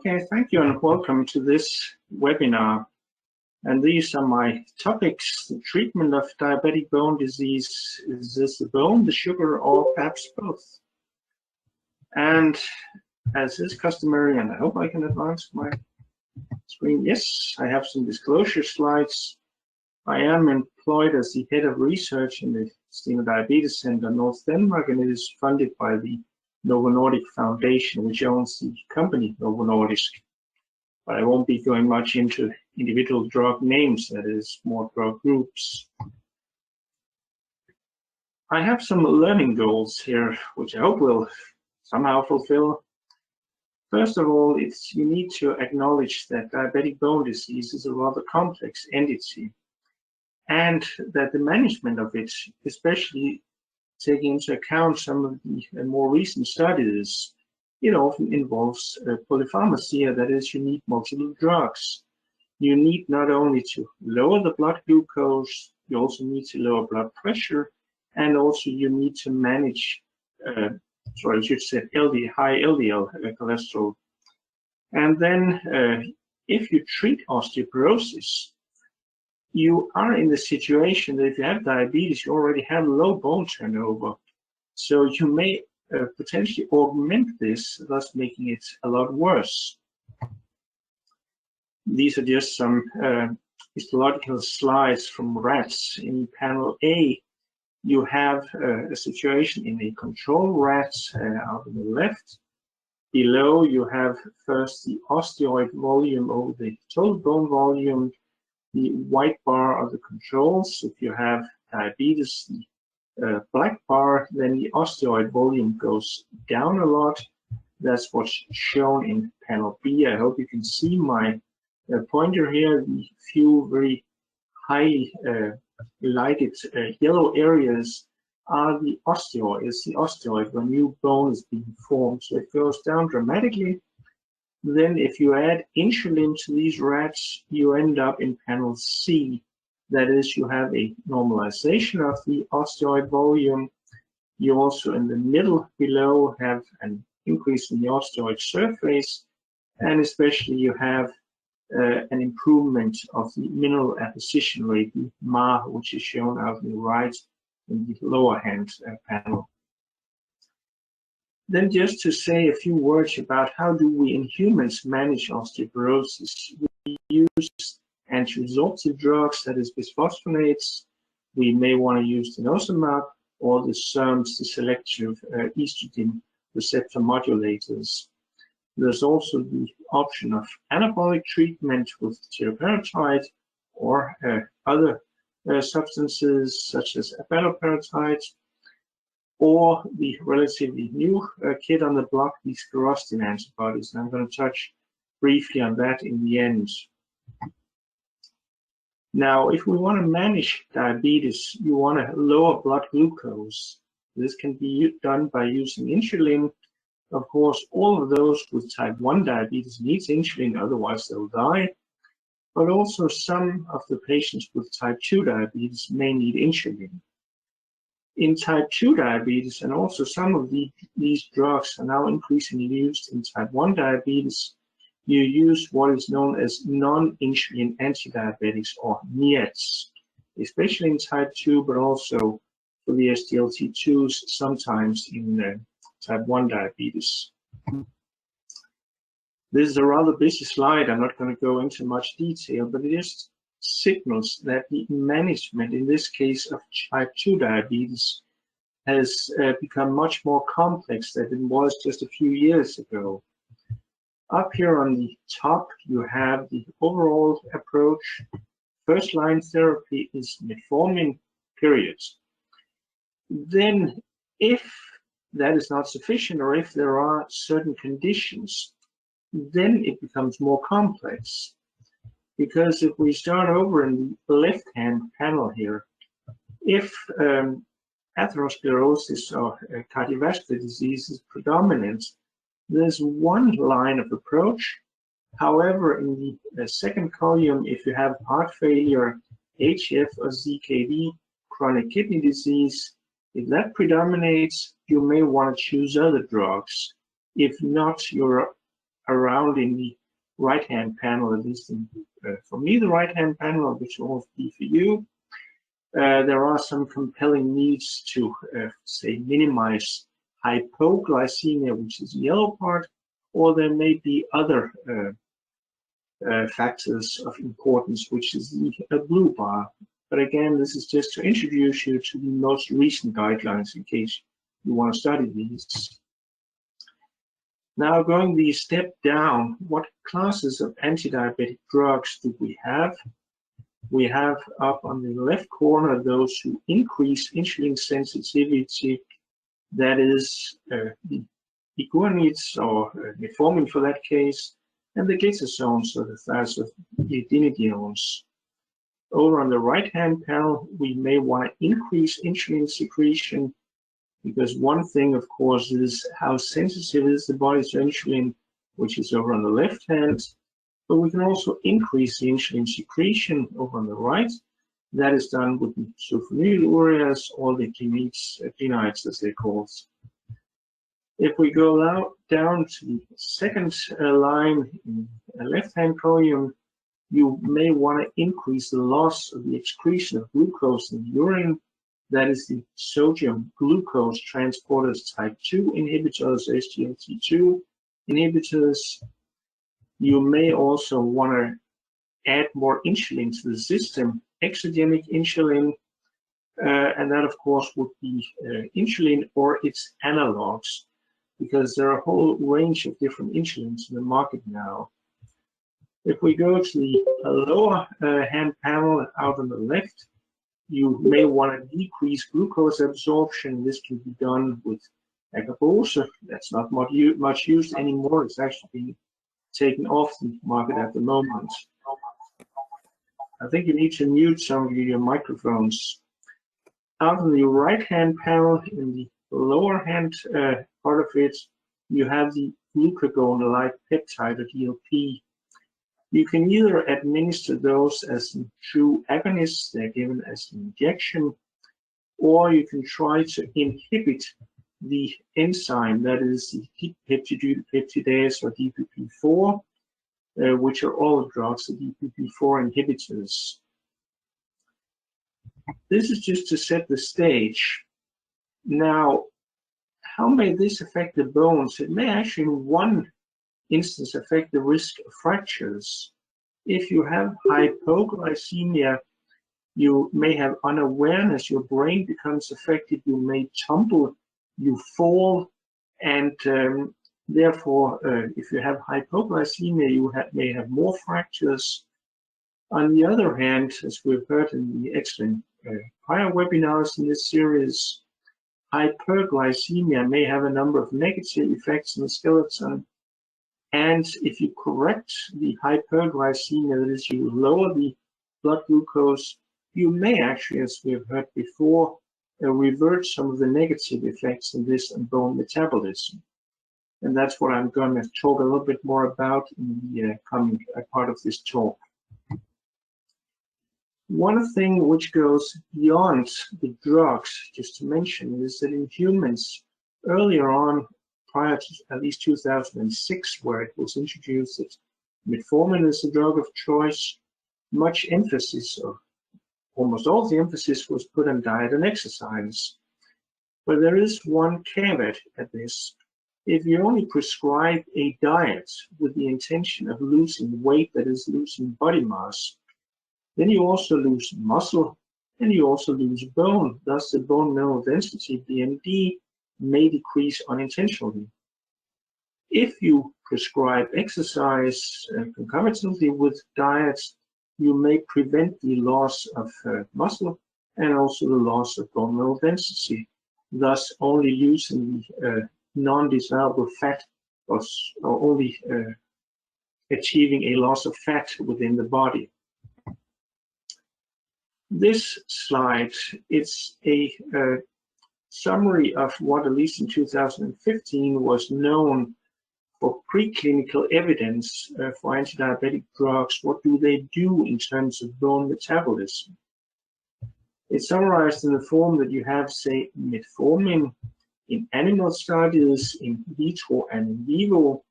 Okay, thank you and welcome to this webinar. And these are my topics: the treatment of diabetic bone disease. Is this the bone, the sugar, or perhaps both? And as is customary, and I hope I can advance my screen. Yes, I have some disclosure slides. I am employed as the head of research in the STENO Diabetes Center North Denmark, and it is funded by the Novo Nordisk Foundation, which owns the company Novo Nordisk. But I won't be going much into individual drug names, that is more drug groups. I have some learning goals here, which I hope will somehow fulfill. First of all, you need to acknowledge that diabetic bone disease is a rather complex entity, and that the management of it, especially taking into account some of the more recent studies, it often involves poypharmacia, that is, you need multiple drugs. You need not only to lower the blood glucose, you also need to lower blood pressure, and also you need to manage, sorry, I should say high LDL cholesterol. And then if you treat osteoporosis, you are in the situation that if you have diabetes, you already have low bone turnover. So you may potentially augment this, thus making it a lot worse. These are just some histological slides from rats. In panel A, you have a situation in a control rat out on the left. Below, you have first the osteoid volume over the total bone volume. The white bar are the controls. If you have diabetes, the black bar, then the osteoid volume goes down a lot. That's what's shown in panel B. I hope you can see my pointer here. The few very highly lighted yellow areas are the osteoid. It's the osteoid when new bone is being formed. So it goes down dramatically. Then if you add insulin to these rats, you end up in panel C. That is, you have a normalization of the osteoid volume. You also, in the middle below, have an increase in the osteoid surface, and especially you have an improvement of the mineral apposition rate, the MA, which is shown out on the right in the lower hand panel. Then just to say a few words about how do we in humans manage osteoporosis. We use antiresorptive drugs, that is bisphosphonates. We may want to use denosumab or the SERMs, the selective estrogen receptor modulators. There's also the option of anabolic treatment with teriparatide or other substances such as abaloparatide, or the relatively new kid on the block, the sclerostin antibodies. And I'm going to touch briefly on that in the end. Now, if we want to manage diabetes, you want to lower blood glucose. This can be done by using insulin. Of course, all of those with type 1 diabetes needs insulin, otherwise they'll die. But also some of the patients with type 2 diabetes may need insulin. In type 2 diabetes, and also some of these drugs are now increasingly used in type 1 diabetes, you use what is known as non-insulin antidiabetics, or NIATs, especially in type 2, but also for the SGLT2s, sometimes in type 1 diabetes. This is a rather busy slide. I'm not going to go into much detail, but it just signals that the management, in this case of type 2 diabetes, has become much more complex than it was just a few years ago. Up here on the top, you have the overall approach. First line therapy is metformin, period. Then, if that is not sufficient, or if there are certain conditions, then it becomes more complex. Because if we start over in the left-hand panel here, if atherosclerosis or cardiovascular disease is predominant, there's one line of approach. However, in the second column, if you have heart failure, HF or CKD, chronic kidney disease, if that predominates, you may want to choose other drugs. If not, you're around in the right-hand panel, at least for me, the right-hand panel, which will also be for you. There are some compelling needs to, say, minimize hypoglycemia, which is the yellow part, or there may be other factors of importance, which is the blue bar. But again, this is just to introduce you to the most recent guidelines in case you want to study these. Now, going the step down, what classes of anti-diabetic drugs do we have? We have up on the left corner those who increase insulin sensitivity, that is the guanides or metformin for that case, and the glitazones, so the class of dinidiones. Over on the right-hand panel, we may want to increase insulin secretion, because one thing, of course, is how sensitive is the body to insulin, which is over on the left hand. But we can also increase the insulin secretion over on the right. That is done with the sulfonylureas or the clinides, as they're called. If we go now down to the second line in the left-hand column, you may want to increase the loss of the excretion of glucose in the urine. That is the sodium glucose transporters type 2 inhibitors, SGLT2 inhibitors. You may also want to add more insulin to the system, exogenic insulin, and that of course would be insulin or its analogs, because there are a whole range of different insulins in the market now. If we go to the lower hand panel out on the left, you may want to decrease glucose absorption. This can be done with acarbose. That's not much used anymore. It's actually being taken off the market at the moment. I think you need to mute some of your microphones. Out on the right-hand panel, in the lower hand part of it, you have the glucagon-like peptide, or GLP. You can either administer those as true agonists, they're given as an injection, or you can try to inhibit the enzyme, that is the peptidase or DPP4, which are all drugs, the DPP4 inhibitors. This is just to set the stage. Now, how may this affect the bones? It may actually, in one instance, affect the risk of fractures. If you have hypoglycemia, you may have unawareness, your brain becomes affected, you may tumble, you fall, and therefore, if you have hypoglycemia, you may have more fractures. On the other hand, as we've heard in the excellent prior webinars in this series, hyperglycemia may have a number of negative effects on the skeleton. And if you correct the hyperglycemia, that is, you lower the blood glucose, you may actually, as we've heard before, revert some of the negative effects of this on bone metabolism. And that's what I'm going to talk a little bit more about in the coming part of this talk. One thing which goes beyond the drugs, just to mention, is that in humans, earlier on, prior to at least 2006, where it was introduced that metformin is a drug of choice, much emphasis, or almost all the emphasis, was put on diet and exercise. But there is one caveat at this. If you only prescribe a diet with the intention of losing weight, that is, losing body mass, then you also lose muscle and you also lose bone. Thus, the bone mineral density, BMD, may decrease unintentionally. If you prescribe exercise concomitantly with diets, you may prevent the loss of muscle and also the loss of bone mineral density, thus only using the non-desirable fat or only achieving a loss of fat within the body. This slide, it's a summary of what, at least in 2015, was known for preclinical evidence for anti-diabetic drugs. What do they do in terms of bone metabolism? It's summarized in the form that you have, say, metformin in animal studies, in vitro and in vivo.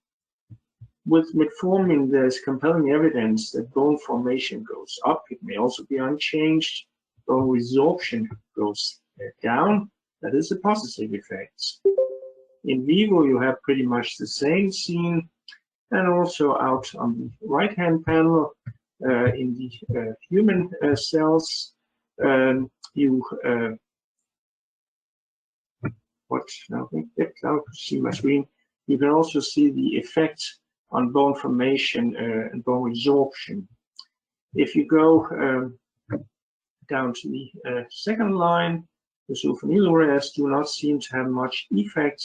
With metformin, there's compelling evidence that bone formation goes up. It may also be unchanged. Bone resorption goes down. That is a positive effect. In vivo, you have pretty much the same scene. And also out on the right-hand panel, in the human cells, now see my screen. You can also see the effect on bone formation and bone resorption. If you go down to the second line, the sulfonylureas do not seem to have much effect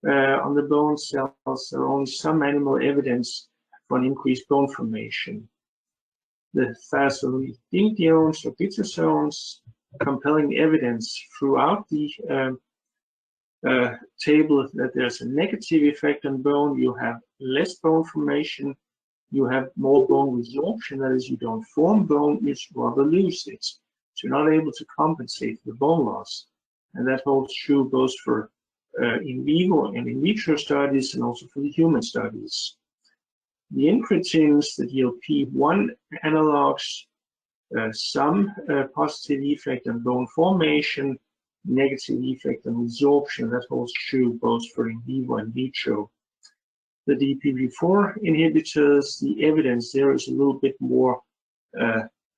on the bone cells. There are only some animal evidence for an increased bone formation. The thiazolidinediones or glitazones, compelling evidence throughout the table that there's a negative effect on bone. You have less bone formation, you have more bone resorption, that is, you don't form bone, you rather lose it. So you're not able to compensate for the bone loss. And that holds true both for in vivo and in vitro studies and also for the human studies. The incretins, the GLP-1 analogs, some positive effect on bone formation, negative effect on resorption. That holds true both for in vivo and vitro. The DPP-4 inhibitors, the evidence there is a little bit more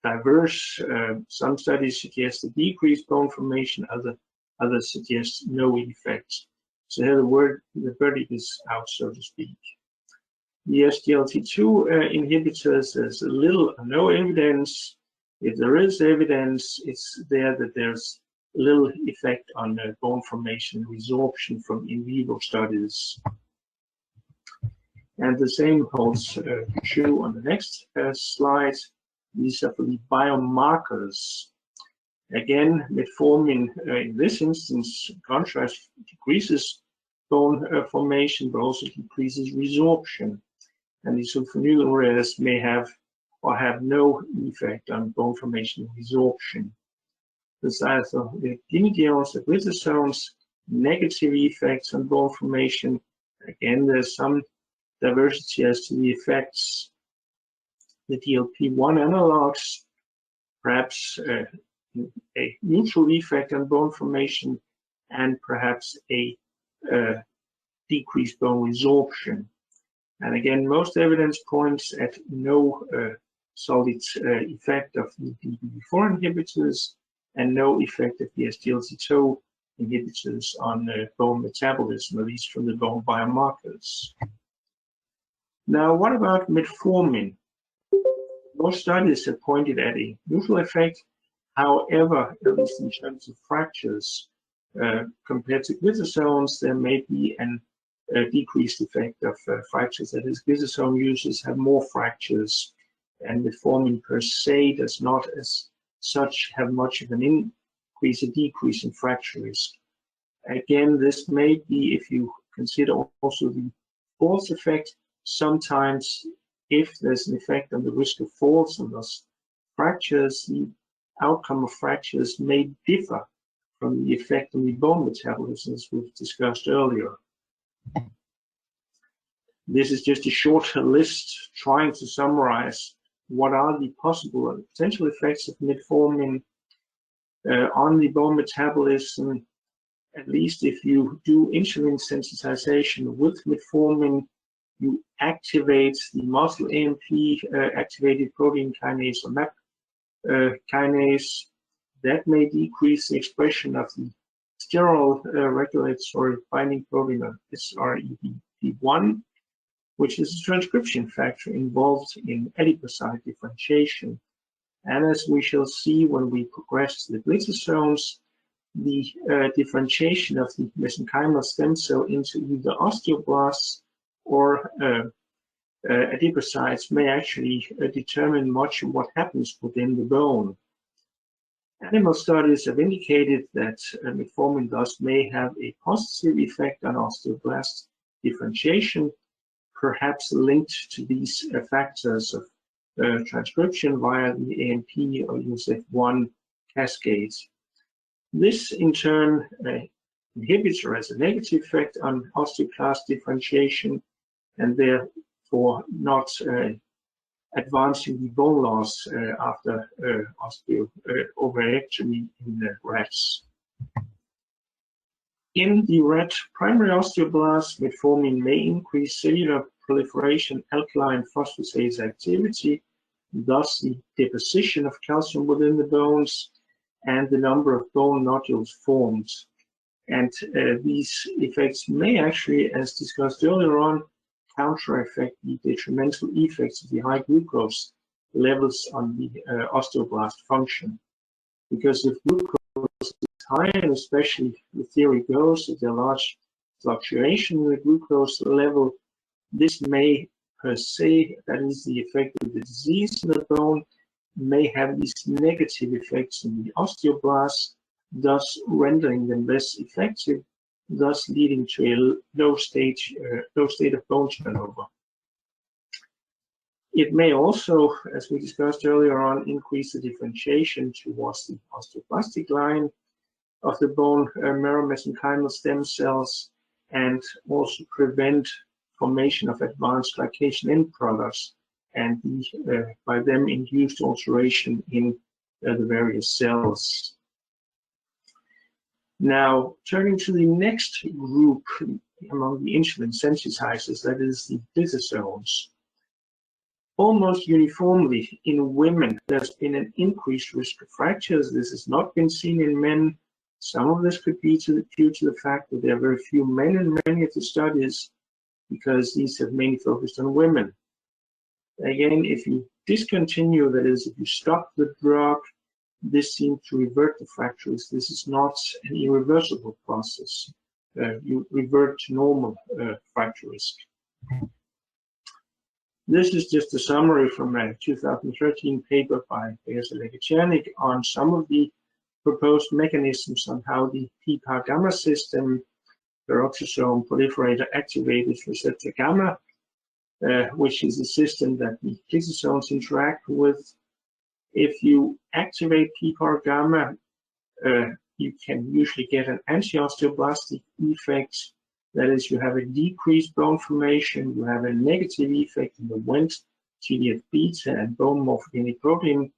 diverse. Some studies suggest a decreased bone formation, others suggest no effect. So here the verdict is out, so to speak. The SGLT2 inhibitors, there's little or no evidence. If there is evidence, it's there that there's little effect on bone formation and resorption from in vivo studies. And the same holds true on the next slide. These are for the biomarkers. Again, metformin in this instance, in contrast, decreases bone formation, but also decreases resorption. And the sulfonylureas may have or have no effect on bone formation and resorption. Besides the glitazones, the glitazones, negative effects on bone formation. Again, there's some diversity as to the effects. The GLP-1 analogs, perhaps a neutral effect on bone formation and perhaps a decreased bone resorption. And again, most evidence points at no solid effect of the DPP-4 inhibitors and no effect of the SGLT2 inhibitors on bone metabolism, at least from the bone biomarkers. Now, what about metformin? Most studies have pointed at a neutral effect. However, at least in terms of fractures, compared to glitazones, there may be a decreased effect of fractures. That is, glitazone users have more fractures, and metformin per se does not as such have much of an increase or decrease in fracture risk. Again, this may be, if you consider also the falls effect, sometimes if there's an effect on the risk of falls and thus fractures, the outcome of fractures may differ from the effect on the bone metabolism, as we've discussed earlier. This is just a short list trying to summarize what are the possible and potential effects of metformin on the bone metabolism. At least if you do insulin sensitization with metformin, you activate the muscle AMP activated protein kinase or MAP kinase. That may decrease the expression of the steroid regulatory binding protein of SREBP1, which is a transcription factor involved in adipocyte differentiation. And as we shall see when we progress to the glitazones, the differentiation of the mesenchymal stem cell into either osteoblasts or adipocytes may actually determine much of what happens within the bone. Animal studies have indicated that metformin thus may have a positive effect on osteoblast differentiation, perhaps linked to these factors of transcription via the AMP or USF1 cascades. This in turn inhibits or has a negative effect on osteoclast differentiation, and therefore for not advancing the bone loss after ovarectomy in the rats. In the rat primary osteoblast, metformin may increase cellular proliferation, alkaline phosphatase activity, thus the deposition of calcium within the bones and the number of bone nodules formed. And these effects may actually, as discussed earlier on, counter-effect the detrimental effects of the high glucose levels on the osteoblast function. Because if glucose is high, and especially the theory goes that there are large fluctuation in the glucose level, this may per se, that is the effect of the disease in the bone, may have these negative effects in the osteoblasts, thus rendering them less effective, thus leading to a low state of bone turnover. It may also, as we discussed earlier on, increase the differentiation towards the osteoblastic line of the bone marrow mesenchymal stem cells, and also prevent formation of advanced glycation end products and the, by them induced alteration in the various cells. Now, turning to the next group among the insulin sensitizers, that is the glycosomes. Almost uniformly in women, there's been an increased risk of fractures. This has not been seen in men. Some of this could be due to the fact that there are very few men in many of the studies, because these have mainly focused on women. Again, if you discontinue, that is, if you stop the drug, this seems to revert the fractures. This is not an irreversible process. You revert to normal fracture risk. This is just a summary from a 2013 paper by Vestergaard on some of the proposed mechanisms on how the PPAR gamma system, peroxisome proliferator activated receptor gamma, which is a system that the lysosomes interact with. If you activate PPAR gamma, you can usually get an anti-osteoblastic effect. That is, you have a decreased bone formation, you have a negative effect in the Wnt, TGF-beta, and bone morphogenic protein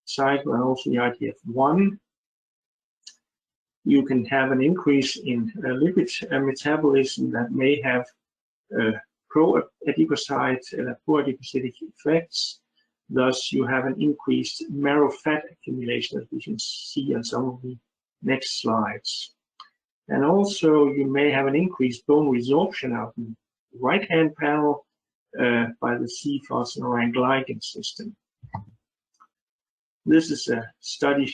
cycle, and also the IGF-1. You can have an increase in lipid metabolism that may have pro-adipocyte, pro-adipocytic effects. Thus, you have an increased marrow fat accumulation, as we can see on some of the next slides. And also, you may have an increased bone resorption out in the right-hand panel by the C-phosphoryl system. This is a study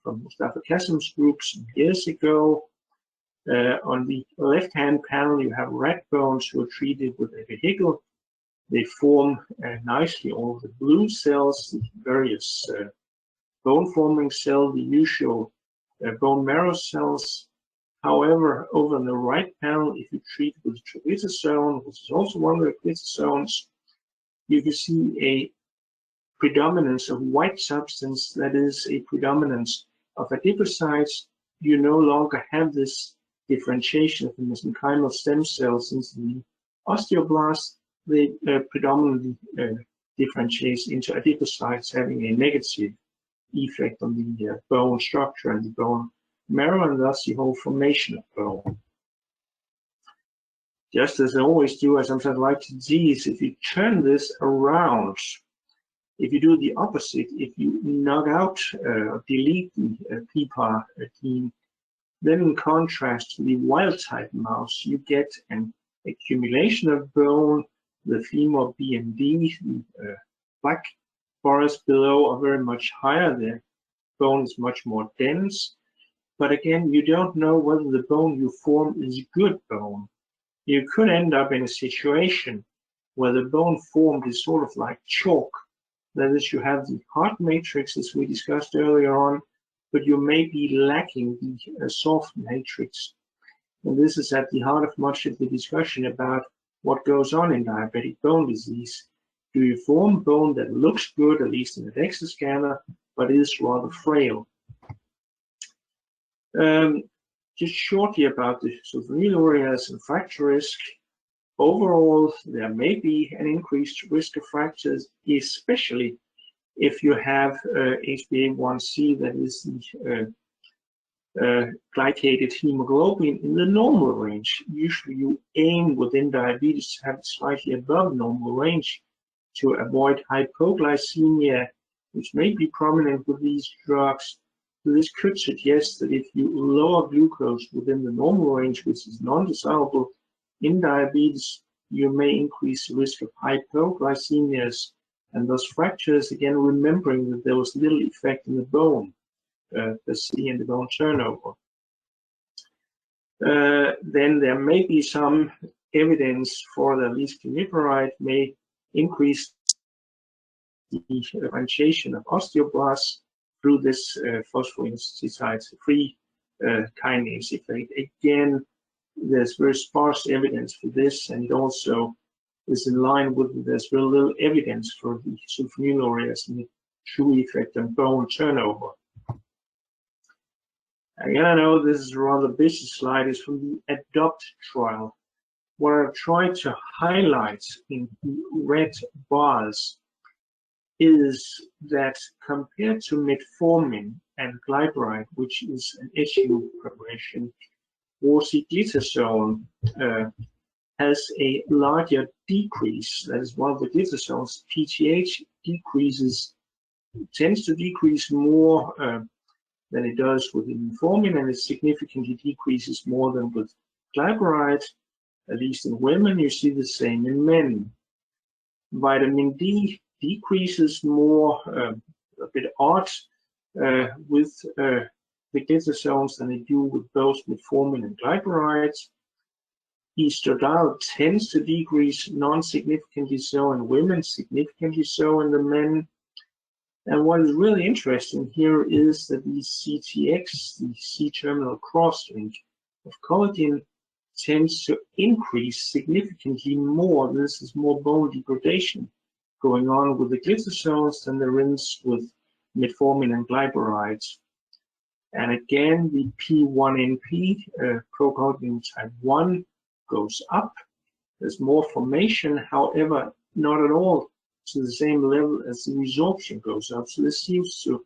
from Mustafa Kassim's group some years ago. On the left-hand panel, you have rat bones who are treated with a vehicle. They form nicely all the blue cells, the various bone-forming cells, the usual bone marrow cells. However, over on the right panel, if you treat with triglyceride, which is also one of the glycosomes, you can see a predominance of white substance, that is a predominance of adipocytes. You no longer have this differentiation of the mesenchymal stem cells into the osteoblast. They predominantly differentiate into adipocytes, having a negative effect on the bone structure and the bone marrow, and thus the whole formation of bone. Just as I always do, I sometimes like to tease, if you turn this around, if you do the opposite, if you knock out or delete the PPAR gene, then in contrast to the wild-type mouse, you get an accumulation of bone. The femur B and D, the black bars below, are very much higher. The bone is much more dense. But again, you don't know whether the bone you form is good bone. You could end up in a situation where the bone formed is sort of like chalk. That is, you have the hard matrix, as we discussed earlier on, but you may be lacking the soft matrix. And this is at the heart of much of the discussion about what goes on in diabetic bone disease. Do you form bone that looks good, at least in the DEXA scanner, but is rather frail? Just shortly about the renal areas and fracture risk. overall, there may be an increased risk of fractures, especially if you have HbA1c, that is the glycated hemoglobin in the normal range. Usually you aim within diabetes to have it slightly above normal range to avoid hypoglycemia, which may be prominent with these drugs. This could suggest that if you lower glucose within the normal range, which is non-dissolvable in diabetes, you may increase the risk of hypoglycemias and thus fractures, again remembering that there was little effect in the bone, the C and the bone turnover. Then there may be some evidence for that at least glimepiride may increase the differentiation of osteoblasts through this phosphoinsitide-free kinase effect. Again, there's very sparse evidence for this, and it also is in line with there's very little evidence for the sulfonylureas and the true effect on bone turnover. Again, I know this is a rather busy slide. It's from the ADOPT trial. What I've tried to highlight in the red bars is that compared to metformin and glyburide, which is an SU preparation, orsiglitazone has a larger decrease. That is, while the glitazone's PTH tends to decrease more than it does with metformin, and it significantly decreases more than with glyburide. At least in women, you see the same in men. Vitamin D decreases more, a bit odd, with the glitazones than they do with both metformin and glyburide. Estradiol tends to decrease non-significantly so in women, significantly so in the men. And what is really interesting here is that the CTX, the C-terminal cross-link of collagen, tends to increase significantly more. This is more bone degradation going on with the glitazones than there is with metformin and glyburide. And again, the P1NP, procollagen type 1, goes up. There's more formation, however, not at all to the same level as the resorption goes up. So this seems to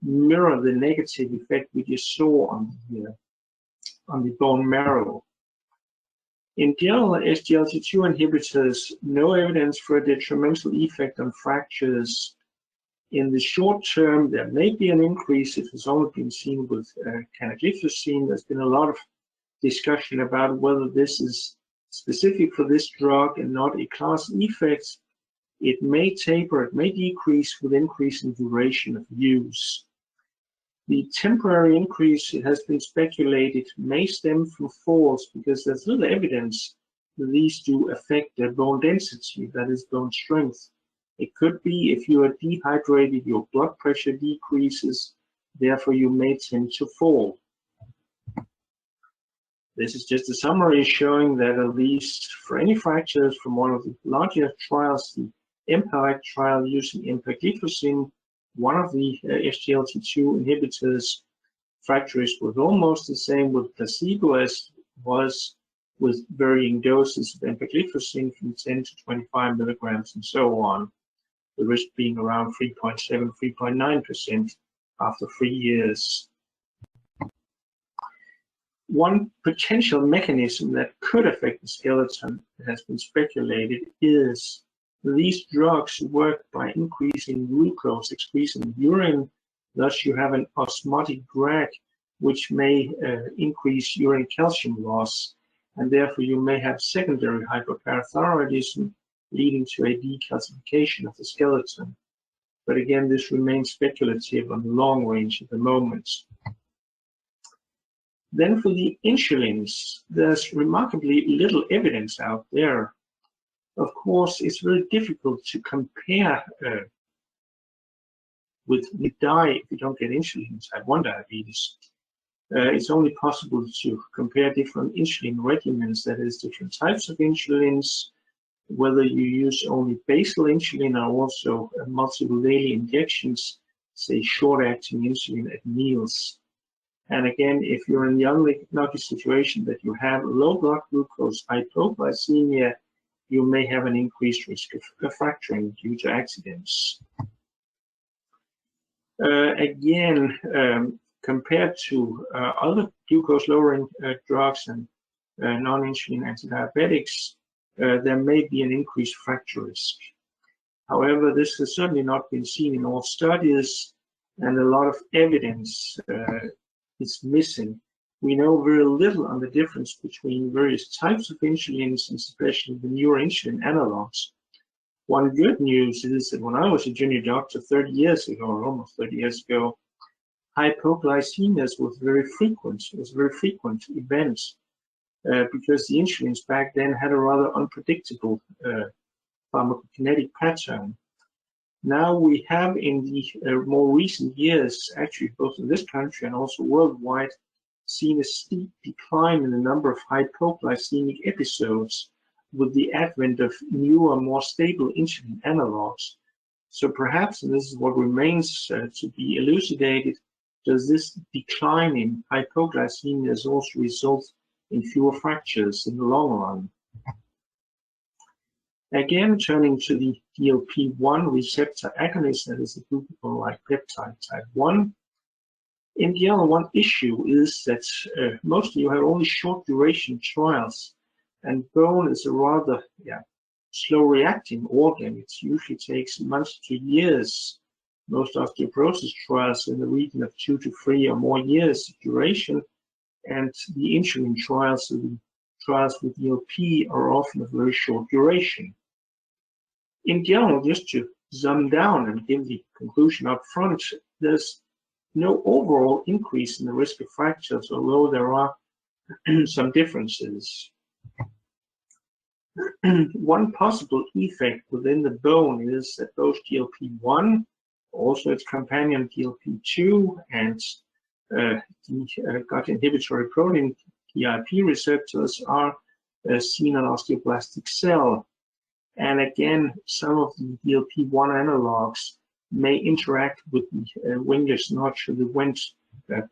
mirror the negative effect we just saw on the bone marrow. In general, SGLT2 inhibitors, no evidence for a detrimental effect on fractures. In the short term, there may be an increase if it's only been seen with canagliflozin. There's been a lot of discussion about whether this is specific for this drug and not a class effect. It may taper, it may decrease with increasing duration of use. The temporary increase, it has been speculated, may stem from falls because there's little evidence that these do affect their bone density, that is bone strength. It could be if you are dehydrated, your blood pressure decreases, therefore you may tend to fall. This is just a summary showing that at least for any fractures from one of the larger trials, the EMPIRE trial using empagliflozin, one of the SGLT2 inhibitors, fractures was almost the same with placebo as was with varying doses of empagliflozin from 10 to 25 milligrams and so on, the risk being around 3.7, 3.9% after 3 years. One potential mechanism that could affect the skeleton that has been speculated is these drugs work by increasing glucose excretion in urine. Thus, you have an osmotic drag, which may increase urine calcium loss, and therefore you may have secondary hyperparathyroidism leading to a decalcification of the skeleton. But again, this remains speculative on the long range at the moment. Then for the insulins, there's remarkably little evidence out there. Of course, it's very difficult to compare with die if you don't get insulin type 1 diabetes. It's only possible to compare different insulin regimens, that is, different types of insulins, whether you use only basal insulin or also multiple daily injections, say short-acting insulin at meals. And again, if you're in the unlucky situation that you have low blood glucose hypoglycemia, you may have an increased risk of fracturing due to accidents. Again, compared to other glucose-lowering drugs and non-insulin antidiabetics, there may be an increased fracture risk. However, this has certainly not been seen in all studies, and a lot of evidence is missing. We know very little on the difference between various types of insulins, and especially the newer insulin analogs. One good news is that when I was a junior doctor 30 years ago, or almost 30 years ago, hypoglycemias was very frequent. It was a very frequent event because the insulins back then had a rather unpredictable pharmacokinetic pattern. Now we have in the more recent years, actually both in this country and also worldwide, seen a steep decline in the number of hypoglycemic episodes with the advent of newer, more stable insulin analogs. So perhaps, and this is what remains to be elucidated, does this decline in hypoglycemias also result in fewer fractures in the long run? Again, turning to the GLP-1 receptor agonist, that is a glucagon-like peptide type 1. In general, one issue is that mostly you have only short duration trials, and bone is a rather slow reacting organ. It usually takes months to years. Most osteoporosis trials in the region of 2 to 3 or more years duration, and the insulin trials, the trials with GLP, are often of very short duration. In general, just to zoom down and give the conclusion up front, there's no overall increase in the risk of fractures, although there are some differences. One possible effect within the bone is that both GLP-1, also its companion GLP-2, and the gut inhibitory protein GIP receptors are seen on osteoblastic cell. And again, some of the GLP-1 analogs may interact with the Wengers-Notch or the Wnt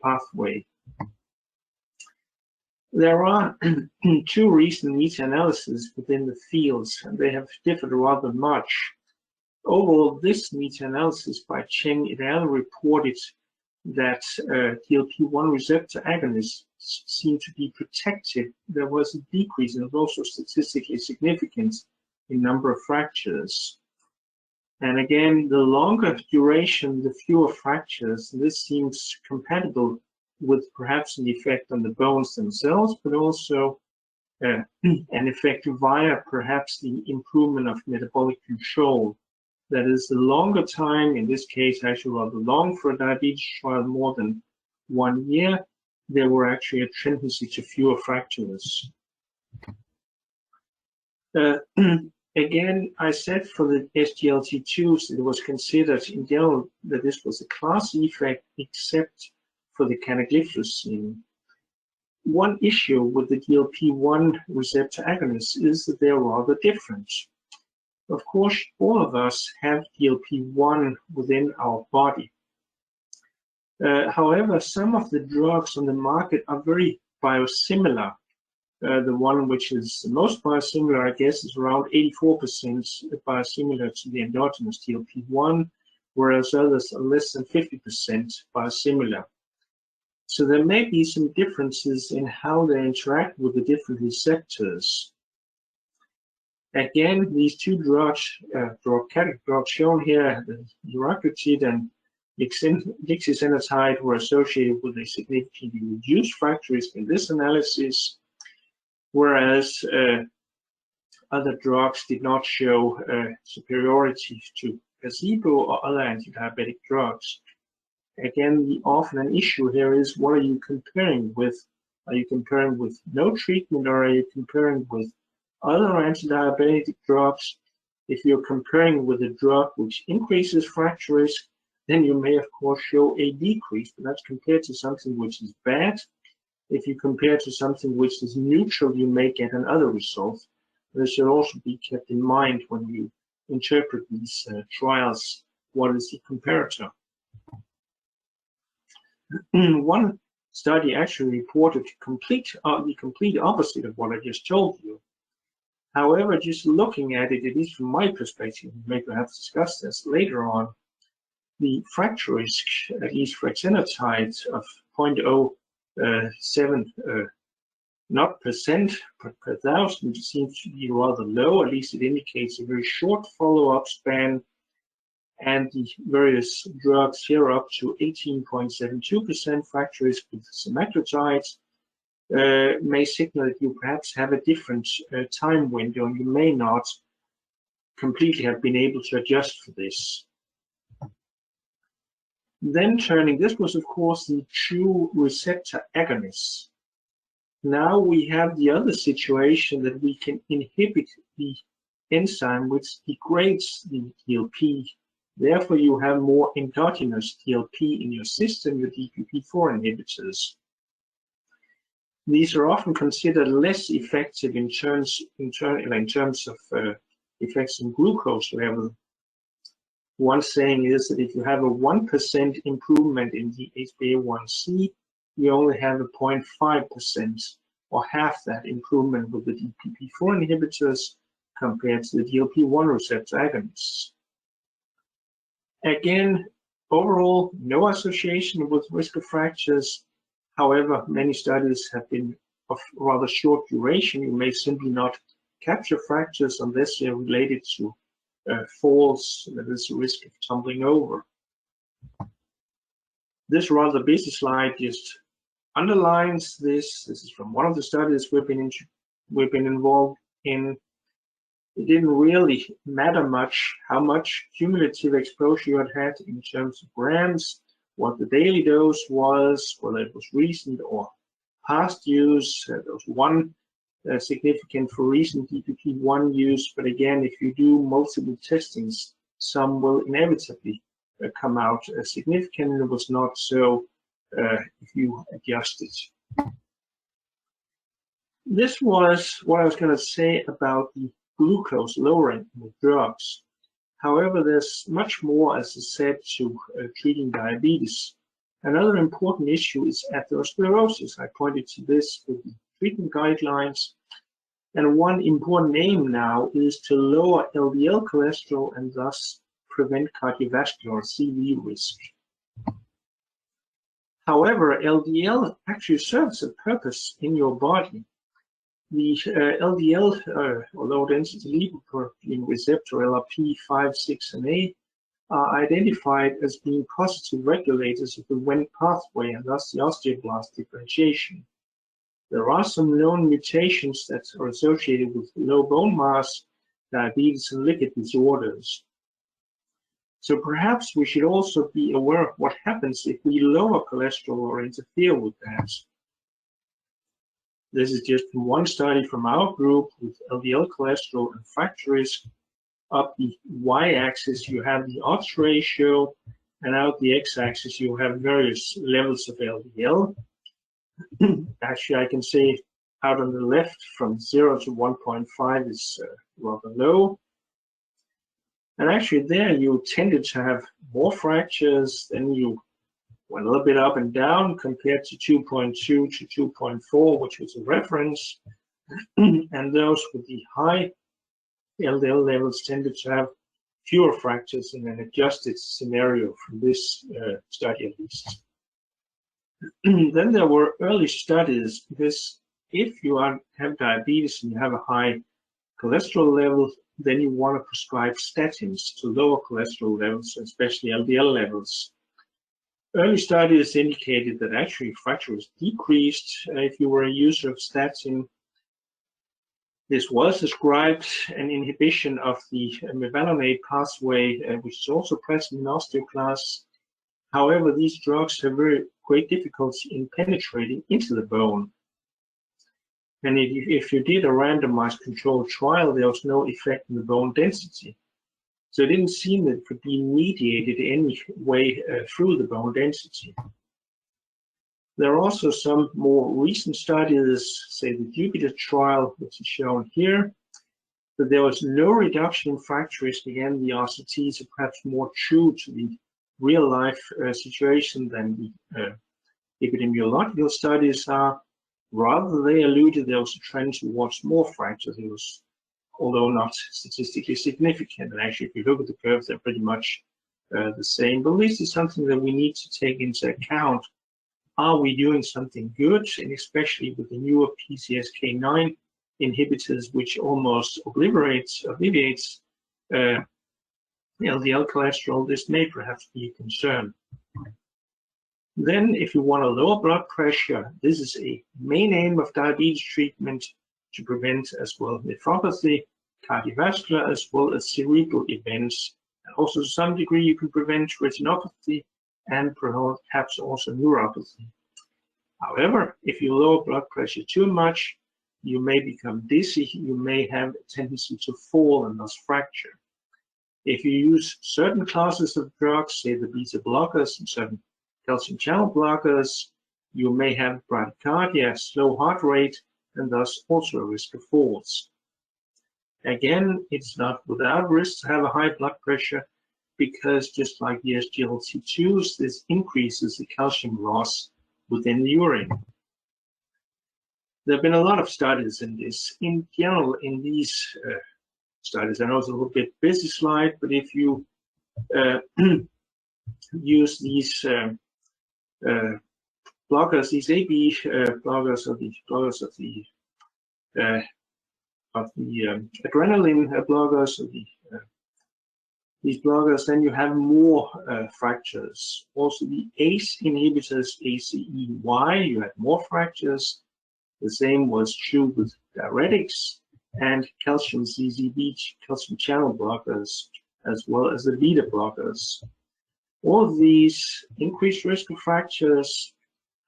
pathway. There are 2 recent meta-analyses within the fields, and they have differed rather much. Overall, this meta-analysis by Cheng et al. Reported that GLP-1 receptor agonists seem to be protective. There was a decrease, and it was also statistically significant in number of fractures. And again, the longer duration, the fewer fractures. This seems compatible with perhaps an effect on the bones themselves, but also an effect via perhaps the improvement of metabolic control. That is, the longer time, in this case actually rather long for a diabetes trial, more than 1 year, there were actually a tendency to fewer fractures. Again, I said for the SGLT2s, it was considered in general that this was a class effect, except for the canagliflozin. One issue with the GLP-1 receptor agonists is that they're rather different. Of course, all of us have GLP-1 within our body. However, some of the drugs on the market are very biosimilar. The one which is the most biosimilar, I guess, is around 84% biosimilar to the endogenous GLP-1, whereas others are less than 50% biosimilar. So there may be some differences in how they interact with the different receptors. Again, these 2 drugs, drugs shown here, the liraglutide and lixisenatide, were associated with a significantly reduced fracture risk in this analysis, whereas other drugs did not show superiority to placebo or other antidiabetic drugs. Again, often an issue here is, what are you comparing with? Are you comparing with no treatment, or are you comparing with other antidiabetic drugs? If you're comparing with a drug which increases fracture risk, then you may of course show a decrease, but that's compared to something which is bad. If you compare to something which is neutral, you may get another result. This should also be kept in mind when you interpret these trials. What is the comparator? One study actually reported the complete opposite of what I just told you. However, just looking at it, at least from my perspective, maybe we'll have to discuss this later on, the fracture risk, at least for exenatide, of 0.07 not percent per thousand seems to be rather low. At least it indicates a very short follow-up span, and the various drugs here up to 18.72% fracture risk with semaglutides may signal that you perhaps have a different time window, and you may not completely have been able to adjust for this. Then turning, this was of course the true receptor agonists. Now we have the other situation that we can inhibit the enzyme which degrades the DLP. Therefore, you have more endogenous DLP in your system with DPP-4 inhibitors. These are often considered less effective in terms of effects on glucose level. One saying is that if you have a 1% improvement in the HbA1c, you only have a 0.5% or half that improvement with the DPP-4 inhibitors compared to the GLP-1 receptor agonists. Again, overall, no association with risk of fractures. However, many studies have been of rather short duration. You may simply not capture fractures unless they're related to falls, that is a risk of tumbling over. This rather busy slide just underlines this. This is from one of the studies we've been involved in. It didn't really matter much how much cumulative exposure you had in terms of grams, what the daily dose was, whether it was recent or past use. There was one significant for recent DPP-1 use, but again, if you do multiple testings, some will inevitably come out significant, and it was not so if you adjust it. This was what I was going to say about the glucose lowering drugs. However, there's much more, as I said, to treating diabetes. Another important issue is atherosclerosis. I pointed to this with the treatment guidelines. And one important aim now is to lower LDL cholesterol and thus prevent cardiovascular CV risk. However, LDL actually serves a purpose in your body. The LDL, or low density lipoprotein receptor, LRP5, 6, and 8, are identified as being positive regulators of the Wnt pathway and thus the osteoblast differentiation. There are some known mutations that are associated with low bone mass, diabetes, and lipid disorders. So perhaps we should also be aware of what happens if we lower cholesterol or interfere with that. This is just one study from our group with LDL cholesterol and fracture risk. Up the y-axis, you have the odds ratio, and out the x-axis, you have various levels of LDL. Actually, I can say out on the left, from 0 to 1.5 is rather low. And actually there you tended to have more fractures, then you went a little bit up and down compared to 2.2 to 2.4, which was a reference. And those with the high LDL levels tended to have fewer fractures in an adjusted scenario from this study at least. Then there were early studies, because if you have diabetes and you have a high cholesterol level, then you want to prescribe statins to lower cholesterol levels, especially LDL levels. Early studies indicated that actually fracture was decreased if you were a user of statin. This was described an inhibition of the mevalonate pathway, which is also present in osteoclasts. However, these drugs have very great difficulty in penetrating into the bone. And if you did a randomized controlled trial, there was no effect in the bone density. So it didn't seem that it could be mediated in any way through the bone density. There are also some more recent studies, say the Jupiter trial, which is shown here, that there was no reduction in fracture risk. Again, the RCTs are perhaps more true to the real-life situation than the epidemiological studies are. Rather, they alluded there was a trend towards more fractures. It was although not statistically significant. And actually, if you look at the curves, they're pretty much the same. But this is something that we need to take into account. Are we doing something good? And especially with the newer PCSK9 inhibitors, which almost alleviates LDL cholesterol, this may perhaps be a concern. Then, if you want to lower blood pressure, this is a main aim of diabetes treatment, to prevent as well nephropathy, cardiovascular, as well as cerebral events. And also, to some degree, you can prevent retinopathy and perhaps also neuropathy. However, if you lower blood pressure too much, you may become dizzy, you may have a tendency to fall and thus fracture. If you use certain classes of drugs, say the beta blockers and certain calcium channel blockers, you may have bradycardia, slow heart rate, and thus also a risk of falls. Again, it's not without risk to have a high blood pressure, because just like the SGLT2s, this increases the calcium loss within the urine. There have been a lot of studies in this. In general, in these studies, I know it's a little bit busy slide, but if you use these blockers, these AB blockers, or the blockers of the adrenaline blockers, or these blockers, then you have more fractures. Also, the ACE inhibitors, ACEY, you had more fractures. The same was true with diuretics and calcium CZB, calcium channel blockers, as well as the beta blockers. All of these increased risk of fractures.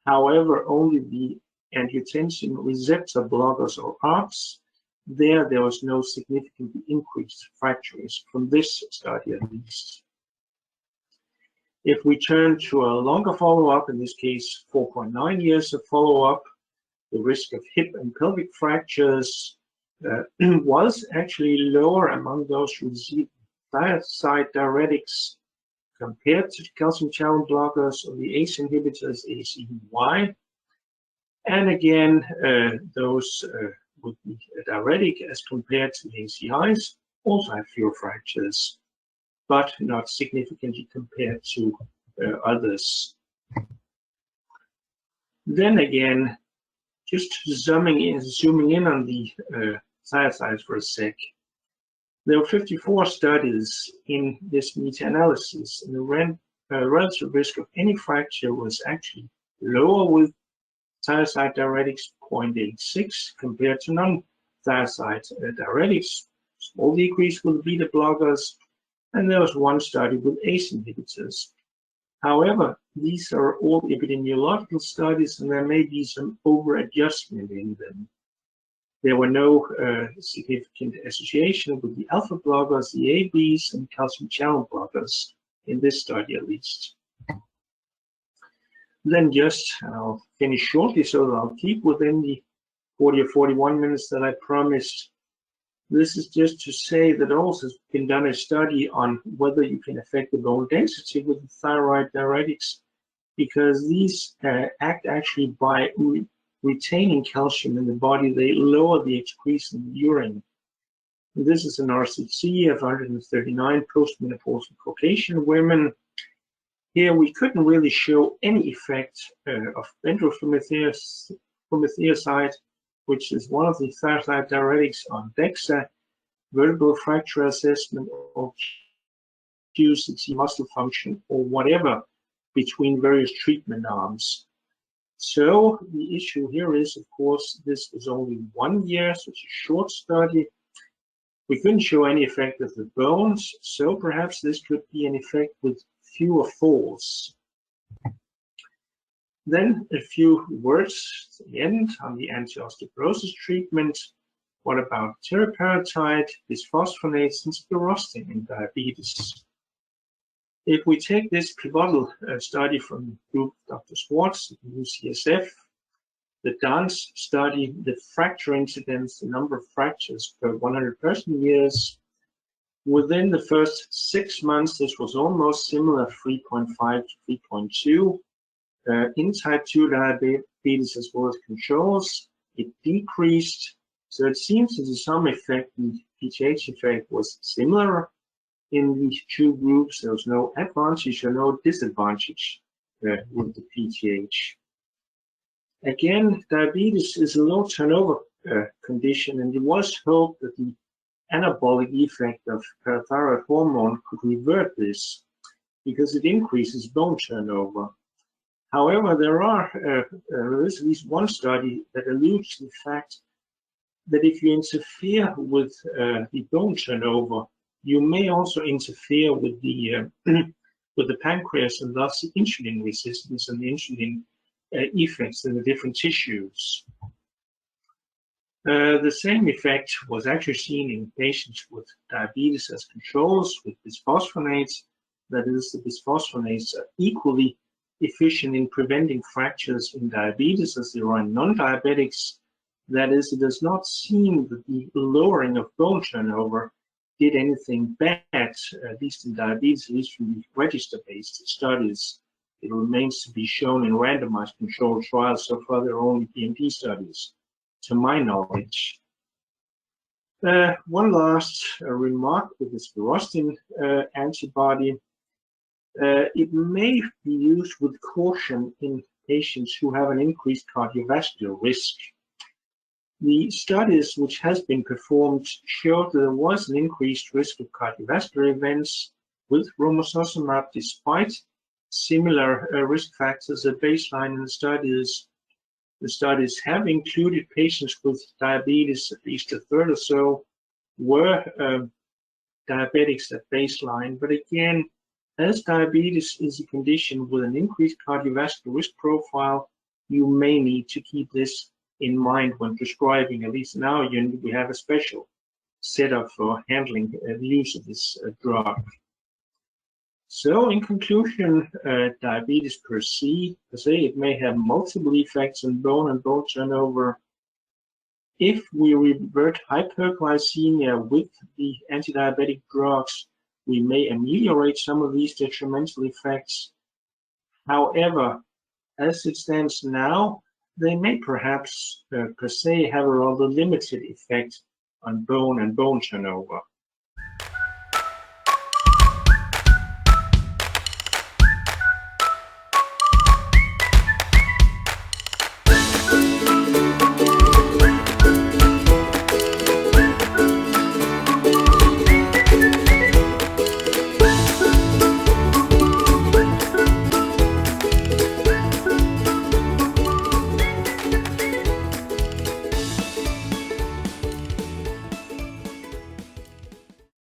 However, only the angiotensin receptor blockers, or ARBs, there was no significantly increased fracture risk from this study at least. If we turn to a longer follow-up, in this case 4.9 years of follow-up, the risk of hip and pelvic fractures was actually lower among those who received thiazide diuretics compared to calcium channel blockers or the ACE inhibitors, ACEY. And again, those with the diuretic as compared to the ACEIs also have fewer fractures, but not significantly compared to others. Then again, just zooming in on the thiazides for a sec. There were 54 studies in this meta-analysis, and the relative risk of any fracture was actually lower with thiazide diuretics, 0.86, compared to non-thiazide diuretics. Small decrease with beta blockers, and there was one study with ACE inhibitors. However, these are all epidemiological studies, and there may be some over-adjustment in them. There were no significant association with the alpha blockers, the ABs, and calcium channel blockers in this study at least. Then I'll finish shortly so that I'll keep within the 40 or 41 minutes that I promised. This is just to say that also has been done a study on whether you can affect the bone density with the thyroid diuretics, because these act actually by retaining calcium in the body. They lower the excretion in the urine. And this is an RCT of 139 postmenopausal Caucasian women. Here we couldn't really show any effect of benzofumethiazide, which is one of the thiazide diuretics, on DEXA, vertebral fracture assessment, or Q6 muscle function, or whatever between various treatment arms. So the issue here is, of course, this was only 1 year, so it's a short study. We couldn't show any effect of the bones, so perhaps this could be an effect with fewer falls. Then a few words at the end on the anti-osteoporosis treatment. What about teriparatide, bisphosphonates, and sclerostin in diabetes? If we take this pivotal study from group Dr. Schwartz at UCSF, the DANCE study, the fracture incidence, the number of fractures per 100 person years, within the first 6 months, this was almost similar, 3.5 to 3.2. In type 2 diabetes as well as controls, it decreased. So it seems to some effect the PTH effect was similar in these two groups. There was no advantage or no disadvantage with the PTH. Again, diabetes is a low turnover condition, and it was hoped that the anabolic effect of parathyroid hormone could revert this because it increases bone turnover. However, there is at least one study that alludes to the fact that if you interfere with the bone turnover, you may also interfere with the with the pancreas and thus the insulin resistance and the insulin effects in the different tissues. The same effect was actually seen in patients with diabetes as controls with bisphosphonates. That is, the bisphosphonates are equally efficient in preventing fractures in diabetes as they are in non-diabetics. That is, it does not seem that the lowering of bone turnover did anything bad, at least in diabetes, at least from the register-based studies. It remains to be shown in randomized controlled trials. So far, there are only BMP studies, to my knowledge. One last remark with the spirostin antibody. It may be used with caution in patients who have an increased cardiovascular risk. The studies which has been performed showed that there was an increased risk of cardiovascular events with romosozumab despite similar risk factors at baseline in the studies. The studies have included patients with diabetes, at least a third or so were diabetics at baseline. But again, as diabetes is a condition with an increased cardiovascular risk profile, you may need to keep this in mind when prescribing. At least now we have a special setup for handling the use of this drug. So in conclusion, diabetes per se, it may have multiple effects on bone and bone turnover. If we revert hyperglycemia with the antidiabetic drugs, we may ameliorate some of these detrimental effects. However, as it stands now, they may perhaps per se have a rather limited effect on bone and bone turnover.